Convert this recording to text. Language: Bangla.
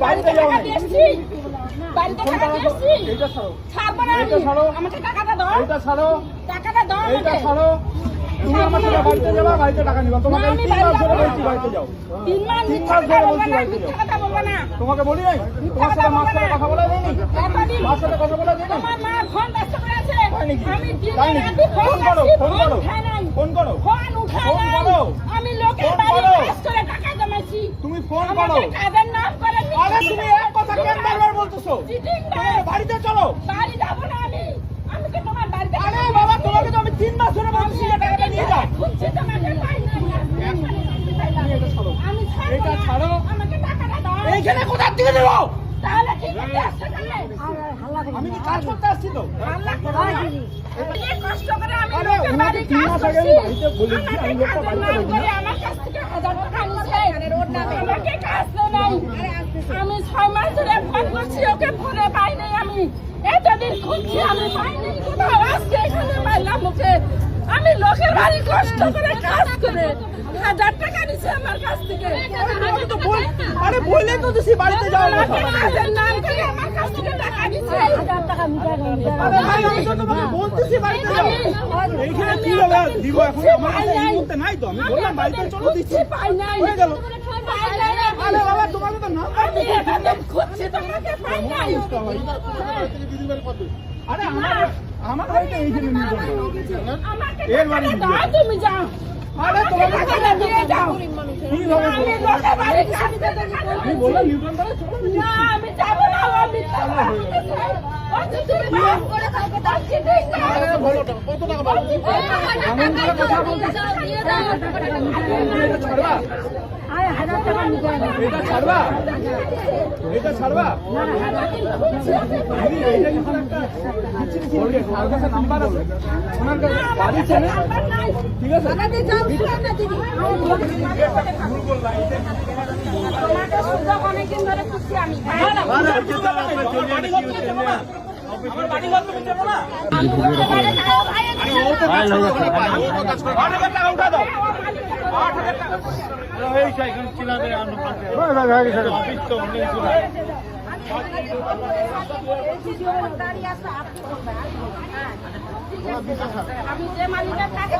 বাড়িতে যাও বাড়িতে টাকা দিয়েছি এটা ছাড়ো ছাড়বো না এটা ছাড়ো আমাকে টাকাটা দাও এটা ছাড়ো টাকাটা দাও এটা ছাড়ো তুমি আমার সাথে বাড়িতে যাবা বাড়িতে টাকা নিবা তোমাকে 3 মাস ধরে বলছি বাড়িতে যাও 3 মাস 3 মাস ধরে বলছি বাড়িতে যাও কথা বলবো না তোমাকে বলি নাই তোমার সাথে মার সাথে কথা বলা যায়নি মার সাথে কথা বলা যায়নি আমার মা ফোন ব্যস্ত করে আছে আমি তাই নাকি ফোন করো ফোন করো ফোন উঠায় ফোন করো আমি লোকের ফোন বাড়ি করো। কাজ করে টাকা জমাইছি তুমি ফোন করো আমাকে কাজের নাম করে আরে তুমি এক কথা কেন বারবার বলতেছো চিটিং তুমি বাড়িতে চলো বাড়ি যাবো না আমি কি তোমার বাড়িতে আরে বাবা তোমাকে তো আমি 3 মাস ধরে বলছি যে টাকাটা নিয়ে যাও খুঁজছি তোমাকে পাই না তুমি এটা ছাড়ো আমি এটা ছাড়ো আমাকে টাকাটা দাও এইখানে কোথা থেকে দেবো তাহলে কি করতে আসছে তাহলে আমি কি কাজ করতে আসছি তো কষ্ট করে আমি আরে লোকের উনাকে বাড়ি 3 মাস কাজ আগে আমি করছি। বাড়িতে বলেছি আমি লোকটা বাড়িতে বলি না আমার কাছ থেকে 1000 টাকা নিছে আমাকে কাজ তো নাই আমি 6 মাস ধরে ফোন করছি ওকে ফোনে পাই নাই আমি এতদিন খুঁজছি আমি পাই নাই কোথাও আজকে এখানে পাইলাম ওকে আমি লোকের বাড়ি কষ্ট করে কাজ করে 1000 টাকা নিছে আমার কাছ থেকে আমি তো বল আরে বললে তো দিছি বাড়িতে যাও না কাজের নাম করে আমার কাছ থেকে টাকা নিছে 1000 টাকা আরে ভাই আমি তো তোমাকে বলতেছি বাড়িতে যাও এইখানে কি হবে দিব এখন আমার কাছে এই মুহূর্তে নাই তো আমি বললাম বাড়িতে চলো দিচ্ছি পাই নাই হয়ে গেল পাই নাই আরে বাবা তোমাকে তো না আমি এতদিন খুঁজছি তোমাকে পাই নাই আরে আমার বাড়িতে এইখানে নিয়ে যাও আমাকে এর বাড়ি দাও তুমি যাও আরে তোমাকে টাকা দিয়ে যাও তুমি ভাবে আমি লোকের বাড়ি কাজ করতে আমি বললাম নিউটন করে চলো না আমি যাব না আমি তুমি দাও করে কাউকে দাও ঠিক না আরে বলো কত টাকা বলো এমন করে কথা বলতে এটা ছাড়বা এটা ছাড়বা এটা ছাড়বা দিদি এইটা কিন্তু একটা বলবে ওর কাছে নাম্বার আছে ওনার কাছে বাড়ি চেনে ঠিক আছে আমাকে যাও না দিদি ভুল করলাম তোমাকে সুযোগ অনেকদিন ধরে খুঁজছি আমি আমার বাড়ি ঘর তুমি চেনো না টাকা উঠা দাও 8,000 টাকা আমি যে মালিকের টাকা